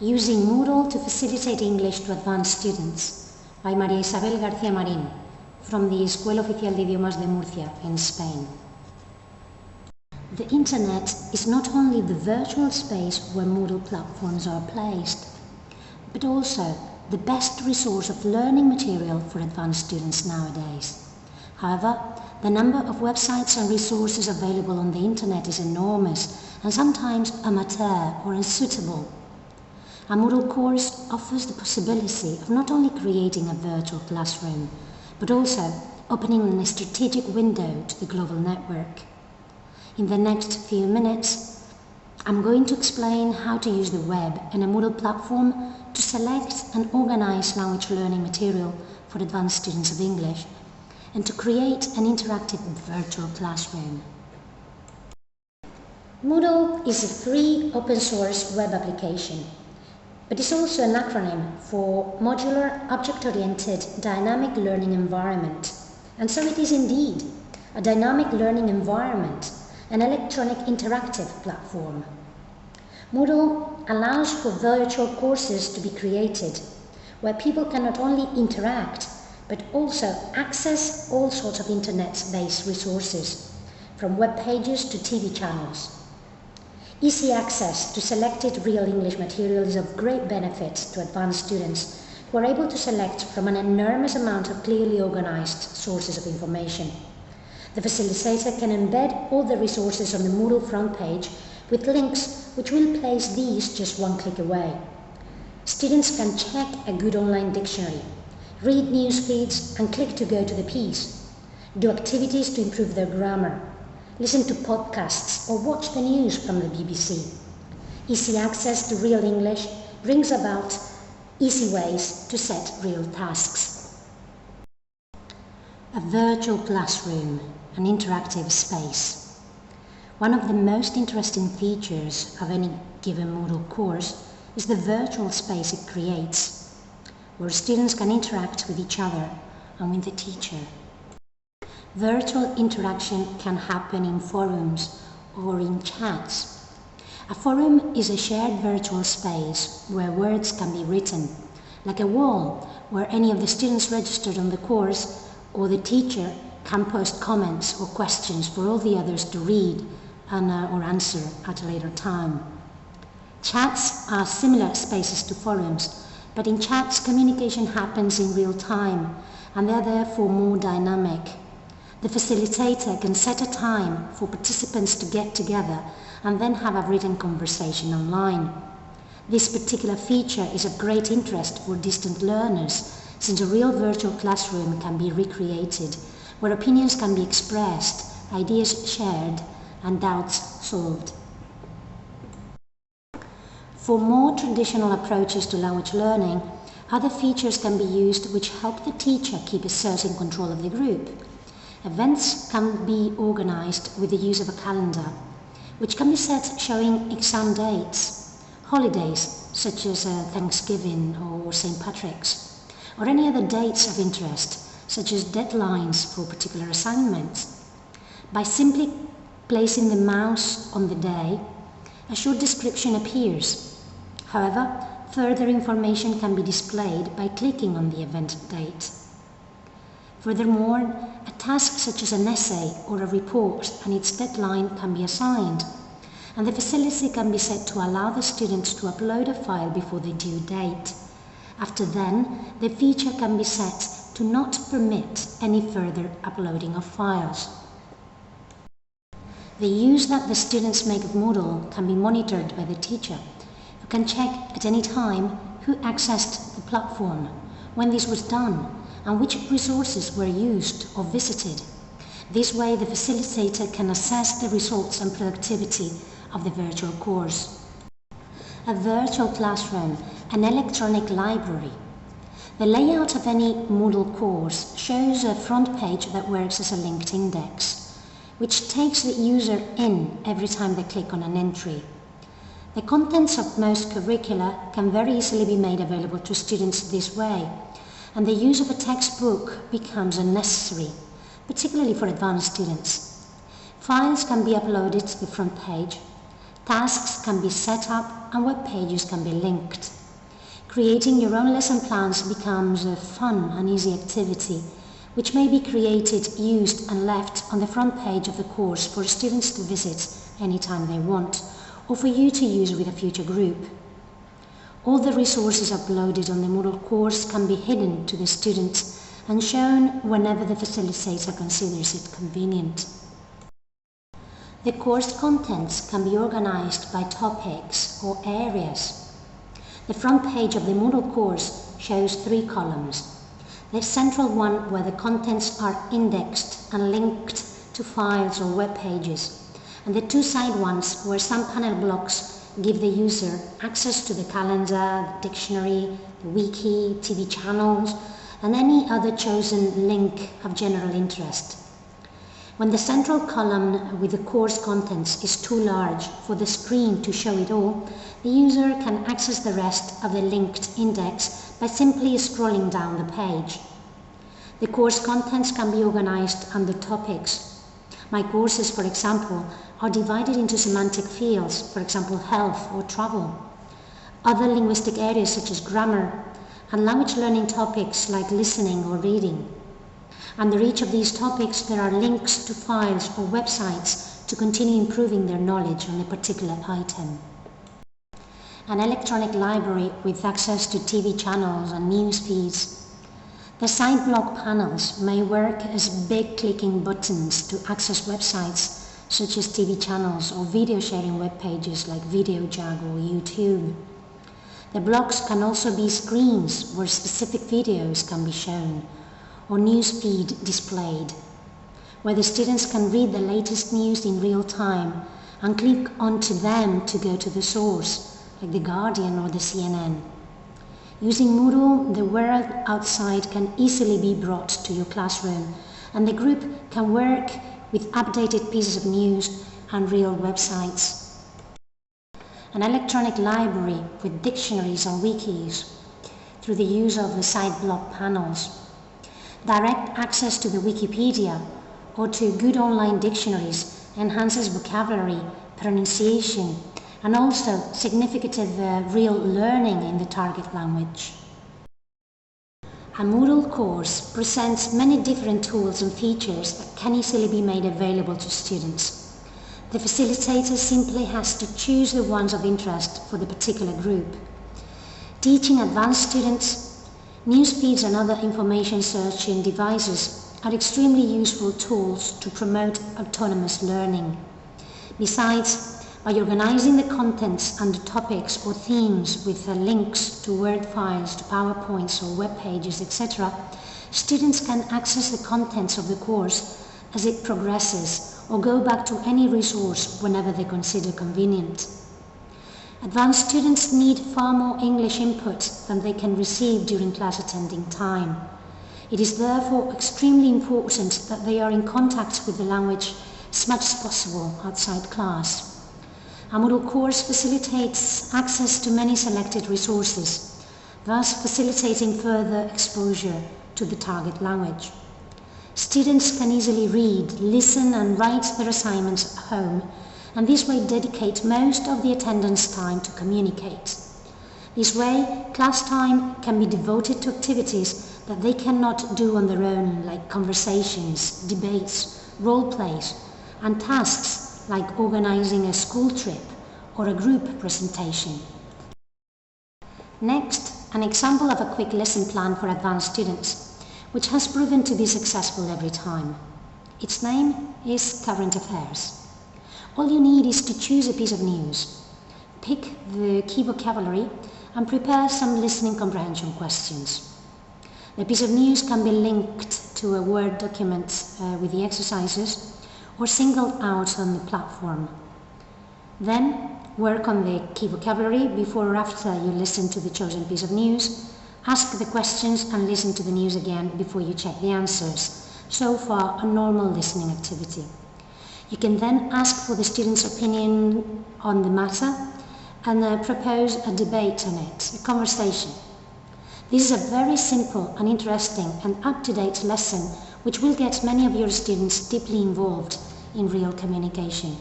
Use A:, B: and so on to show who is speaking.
A: Using Moodle to Facilitate English to Advanced Students by María Isabel García Marín from the Escuela Oficial de Idiomas de Murcia in Spain. The Internet is not only the virtual space where Moodle platforms are placed, but also the best resource of learning material for advanced students nowadays. However, the number of websites and resources available on the Internet is enormous and sometimes amateur or unsuitable. A Moodle course offers the possibility of not only creating a virtual classroom, but also opening a strategic window to the global network. In the next few minutes, I'm going to explain how to use the web and a Moodle platform to select and organize language learning material for advanced students of English, and to create an interactive virtual classroom. Moodle is a free open-source web application, but it's also an acronym for Modular Object-Oriented Dynamic Learning Environment. And so it is indeed a dynamic learning environment, an electronic interactive platform. Moodle allows for virtual courses to be created, where people can not only interact, but also access all sorts of internet-based resources, from web pages to TV channels. Easy access to selected real English material is of great benefit to advanced students who are able to select from an enormous amount of clearly organized sources of information. The facilitator can embed all the resources on the Moodle front page with links which will place these just one click away. Students can check a good online dictionary, read news feeds and click to go to the piece, do activities to improve their grammar, listen to podcasts or watch the news from the BBC. Easy access to real English brings about easy ways to set real tasks. A virtual classroom, an interactive space. One of the most interesting features of any given Moodle course is the virtual space it creates, where students can interact with each other and with the teacher. Virtual interaction can happen in forums or in chats. A forum is a shared virtual space where words can be written, like a wall where any of the students registered on the course or the teacher can post comments or questions for all the others to read and or answer at a later time. Chats are similar spaces to forums, but in chats communication happens in real time and they are therefore more dynamic. The facilitator can set a time for participants to get together and then have a written conversation online. This particular feature is of great interest for distant learners, since a real virtual classroom can be recreated, where opinions can be expressed, ideas shared, and doubts solved. For more traditional approaches to language learning, other features can be used which help the teacher keep a certain control of the group. Events can be organized with the use of a calendar, which can be set showing exam dates, holidays such as Thanksgiving or St. Patrick's, or any other dates of interest, such as deadlines for particular assignments. By simply placing the mouse on the day, a short description appears. However, further information can be displayed by clicking on the event date. Furthermore, a task such as an essay or a report and its deadline can be assigned, and the facility can be set to allow the students to upload a file before the due date. After then, the feature can be set to not permit any further uploading of files. The use that the students make of Moodle can be monitored by the teacher, who can check at any time who accessed the platform, when this was done, and which resources were used or visited. This way, the facilitator can assess the results and productivity of the virtual course. A virtual classroom, an electronic library. The layout of any Moodle course shows a front page that works as a linked index, which takes the user in every time they click on an entry. The contents of most curricula can very easily be made available to students this way, and the use of a textbook becomes unnecessary, particularly for advanced students. Files can be uploaded to the front page. Tasks can be set up and web pages can be linked. Creating your own lesson plans becomes a fun and easy activity, which may be created, used and left on the front page of the course for students to visit anytime they want, or for you to use with a future group. All the resources uploaded on the Moodle course can be hidden to the student and shown whenever the facilitator considers it convenient. The course contents can be organized by topics or areas. The front page of the Moodle course shows 3 columns. The central one where the contents are indexed and linked to files or web pages, and the 2 side ones where some panel blocks give the user access to the calendar, the dictionary, the wiki, TV channels, and any other chosen link of general interest. When the central column with the course contents is too large for the screen to show it all, the user can access the rest of the linked index by simply scrolling down the page. The course contents can be organized under topics. My courses, for example, are divided into semantic fields, for example health or travel. Other linguistic areas such as grammar and language learning topics like listening or reading. Under each of these topics there are links to files or websites to continue improving their knowledge on a particular item. An electronic library with access to TV channels and news feeds. The side block panels may work as big clicking buttons to access websites such as TV channels or video sharing web pages like VideoJug or YouTube. The blocks can also be screens where specific videos can be shown, or news feed displayed, where the students can read the latest news in real time and click onto them to go to the source, like The Guardian or the CNN. Using Moodle, the world outside can easily be brought to your classroom, and the group can work with updated pieces of news and real websites. An electronic library with dictionaries and wikis through the use of the side block panels. Direct access to the Wikipedia or to good online dictionaries enhances vocabulary, pronunciation, and also significant real learning in the target language. A Moodle course presents many different tools and features that can easily be made available to students. The facilitator simply has to choose the ones of interest for the particular group. Teaching advanced students, news feeds and other information searching devices are extremely useful tools to promote autonomous learning. Besides, by organizing the contents under topics or themes with links to Word files, to PowerPoints or web pages, etc., students can access the contents of the course as it progresses or go back to any resource whenever they consider convenient. Advanced students need far more English input than they can receive during class attending time. It is therefore extremely important that they are in contact with the language as much as possible outside class. A Moodle course facilitates access to many selected resources, thus facilitating further exposure to the target language. Students can easily read, listen and write their assignments at home, and this way dedicate most of the attendance time to communicate. This way, class time can be devoted to activities that they cannot do on their own, like conversations, debates, role plays, and tasks like organizing a school trip or a group presentation. Next, an example of a quick lesson plan for advanced students, which has proven to be successful every time. Its name is Current Affairs. All you need is to choose a piece of news, pick the key vocabulary, and prepare some listening comprehension questions. The piece of news can be linked to a Word document with the exercises, or singled out on the platform. Then work on the key vocabulary before or after you listen to the chosen piece of news. Ask the questions and listen to the news again before you check the answers. So far, a normal listening activity. You can then ask for the student's opinion on the matter and propose a debate on it, a conversation. This is a very simple and interesting and up-to-date lesson which will get many of your students deeply involved in real communication.